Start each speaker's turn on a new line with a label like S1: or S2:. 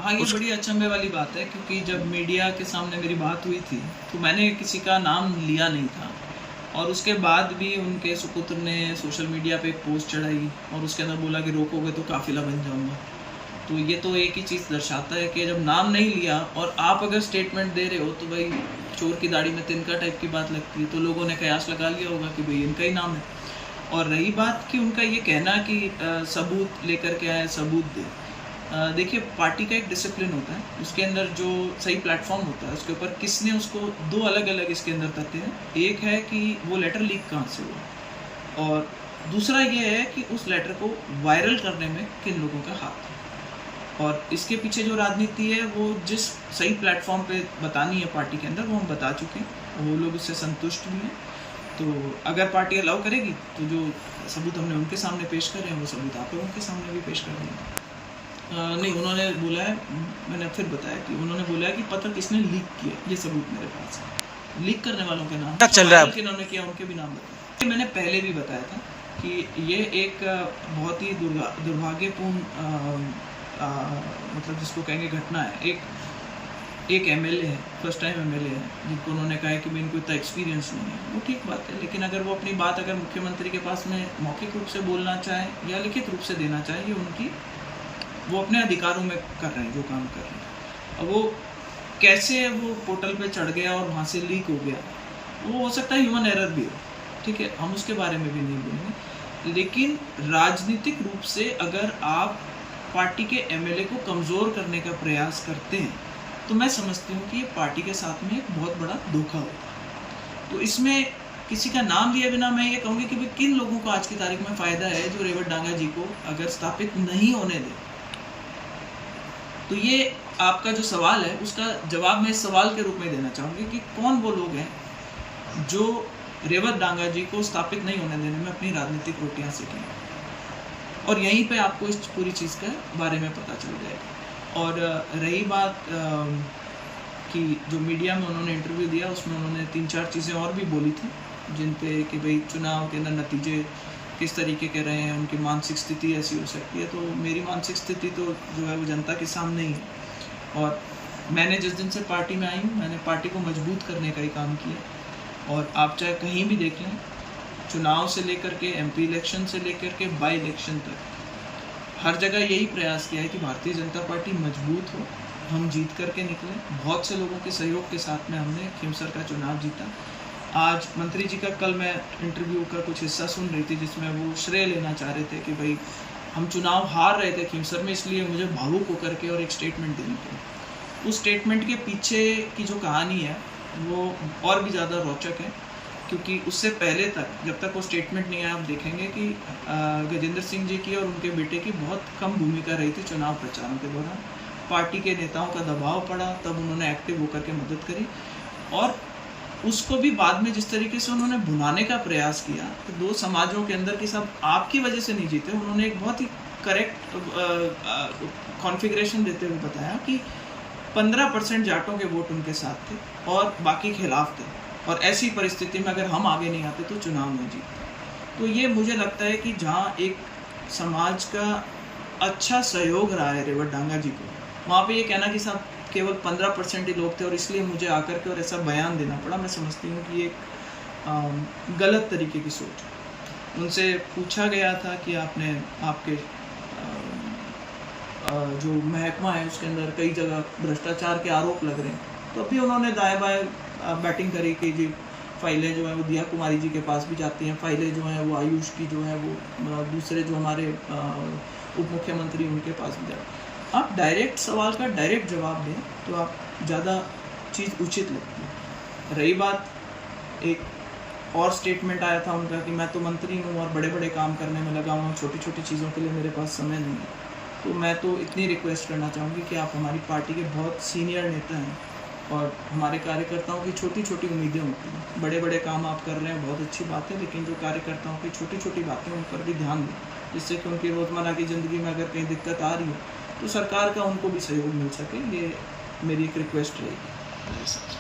S1: हाँ, ये बड़ी अचंभे वाली बात है, क्योंकि जब मीडिया के सामने मेरी बात हुई थी तो मैंने किसी का नाम लिया नहीं था, और उसके बाद भी उनके सुपुत्र ने सोशल मीडिया पे एक पोस्ट चढ़ाई और उसके अंदर बोला कि रोकोगे तो काफिला बन जाऊंगा। तो ये तो एक ही चीज़ दर्शाता है कि जब नाम नहीं लिया और आप अगर स्टेटमेंट दे रहे हो तो भाई चोर की दाढ़ी में तिनका टाइप की बात लगती है, तो लोगों ने कयास लगा लिया होगा कि भाई इनका ही नाम है। और रही बात कि उनका ये कहना कि सबूत लेकर के आए, सबूत दे, देखिए पार्टी का एक डिसिप्लिन होता है, उसके अंदर जो सही प्लेटफॉर्म होता है उसके ऊपर किसने उसको, दो अलग अलग इसके अंदर तथ्य हैं। एक है कि वो लेटर लीक कहाँ से हुआ, और दूसरा ये है कि उस लेटर को वायरल करने में किन लोगों का हाथ है। और इसके पीछे जो राजनीति है वो जिस सही प्लेटफॉर्म पे बतानी है पार्टी के अंदर, वो हम बता चुके हैं, वो लोग उससे संतुष्ट भी हैं। तो अगर पार्टी अलाउ करेगी तो जो सबूत हमने उनके सामने पेश करे हैं वो सबूत आप लोगों के सामने भी पेश कर देंगे। नहीं, उन्होंने बोला है, मैंने फिर बताया कि उन्होंने बोला है कि पत्र किसने लीक किया, ये सबूत मेरे पास है। लीक करने वालों के नाम
S2: चल रहा है,
S1: इन्होंने किया उनके भी नाम बताए। मैंने पहले भी बताया था कि ये एक बहुत ही दुर्भाग्यपूर्ण मतलब जिसको कहेंगे घटना है। एक एमएलए है, फर्स्ट टाइम एमएलए है, जिनको उन्होंने कहा है कि भाई इनको इतना एक्सपीरियंस नहीं है, वो ठीक बात है, लेकिन अगर वो अपनी बात अगर मुख्यमंत्री के पास में मौखिक रूप से बोलना चाहे या लिखित रूप से देना चाहे, ये उनकी, वो अपने अधिकारों में कर रहे हैं जो काम कर रहे हैं। अब वो कैसे वो पोर्टल पे चढ़ गया और वहाँ से लीक हो गया, वो हो सकता है ह्यूमन एरर भी हो, ठीक है, हम उसके बारे में भी नहीं बोलेंगे। लेकिन राजनीतिक रूप से अगर आप पार्टी के एमएलए को कमज़ोर करने का प्रयास करते हैं तो मैं समझती हूँ कि ये पार्टी के साथ में एक बहुत बड़ा धोखा होगा। तो इसमें किसी का नाम लिए बिना मैं ये कहूँगी कि भाई किन लोगों को आज की तारीख में फ़ायदा है जो रेवत डांगा जी को अगर स्थापित नहीं होने दे। तो ये आपका जो सवाल है उसका जवाब मैं इस सवाल के रूप में देना चाहूँगी कि कौन वो लोग हैं जो रेवत डांगा जी को स्थापित नहीं होने देने में अपनी राजनीतिक रोटियाँ सेकेंगे, और यहीं पे आपको इस पूरी चीज़ के बारे में पता चल जाएगा। और रही बात कि जो मीडिया में उन्होंने इंटरव्यू दिया उसमें उन्होंने 3-4 चीज़ें और भी बोली थी जिन पे कि भाई चुनाव के अंदर नतीजे किस तरीके के रहे हैं, उनकी मानसिक स्थिति ऐसी हो सकती है। तो मेरी मानसिक स्थिति तो जो है वो जनता के सामने ही है, और मैंने जिस दिन से पार्टी में आई हूँ मैंने पार्टी को मजबूत करने का ही काम किया। और आप चाहे कहीं भी देख लें, चुनाव से लेकर के एमपी इलेक्शन से लेकर के बाई इलेक्शन तक हर जगह यही प्रयास किया है कि भारतीय जनता पार्टी मजबूत हो, हम जीत करके निकलें। बहुत से लोगों के सहयोग के साथ में हमने खीमसर का चुनाव जीता। आज मंत्री जी का कल मैं इंटरव्यू का कुछ हिस्सा सुन रही थी जिसमें वो श्रेय लेना चाह रहे थे कि भाई हम चुनाव हार रहे थे खीमसर में, इसलिए मुझे भावुक होकर के और एक स्टेटमेंट देनी पड़ी। उस स्टेटमेंट के पीछे की जो कहानी है वो और भी ज़्यादा रोचक है, क्योंकि उससे पहले तक जब तक वो स्टेटमेंट नहीं आया, आप देखेंगे कि गजेंद्र सिंह जी की और उनके बेटे की बहुत कम भूमिका रही थी चुनाव प्रचारों के दौरान। पार्टी के नेताओं का दबाव पड़ा तब उन्होंने एक्टिव होकर के मदद करी, और उसको भी बाद में जिस तरीके से उन्होंने भुनाने का प्रयास किया तो दो समाजों के अंदर की सब आपकी वजह से नहीं जीते। उन्होंने एक बहुत ही करेक्ट कॉन्फ़िगरेशन देते हुए बताया कि 15% जाटों के वोट उनके साथ थे और बाकी खिलाफ थे, और ऐसी परिस्थिति में अगर हम आगे नहीं आते तो चुनाव नहीं जीतते। तो ये मुझे लगता है कि जहाँ एक समाज का अच्छा सहयोग रहा है रेवत डांगा जी को, वहाँ पे ये कहना कि साहब केवल 15% ही लोग थे और इसलिए मुझे आकर के और ऐसा बयान देना पड़ा, मैं समझती हूँ कि एक गलत तरीके की सोच। उनसे पूछा गया था कि आपने आपके जो महकमा है उसके अंदर कई जगह भ्रष्टाचार के आरोप लग रहे हैं, तो अभी उन्होंने दाएं बाएं बैटिंग करी कि जी फाइलें जो हैं वो दिया कुमारी जी के पास भी जाती हैं, फाइलें जो हैं वो आयुष की जो है वो दूसरे जो हमारे उप मुख्यमंत्री उनके पास भी जाती। आप डायरेक्ट सवाल का डायरेक्ट जवाब दें तो आप ज़्यादा चीज़ उचित लगती है। रही बात, एक और स्टेटमेंट आया था उनका कि मैं तो मंत्री हूँ और बड़े बड़े काम करने में लगा हूँ, छोटी छोटी चीज़ों के लिए मेरे पास समय नहीं है। तो मैं तो इतनी रिक्वेस्ट करना चाहूँगी कि आप हमारी पार्टी के बहुत सीनियर नेता हैं और हमारे कार्यकर्ताओं की छोटी छोटी उम्मीदें होती हैं। बड़े बड़े काम आप कर रहे हैं, बहुत अच्छी बात है, लेकिन जो कार्यकर्ताओं की छोटी छोटी बातें उन पर भी ध्यान दें, जिससे कि उनकी रोज़मर्रा की ज़िंदगी में अगर कहीं दिक्कत आ रही है तो सरकार का उनको भी सहयोग मिल सके। ये मेरी एक रिक्वेस्ट रहेगी।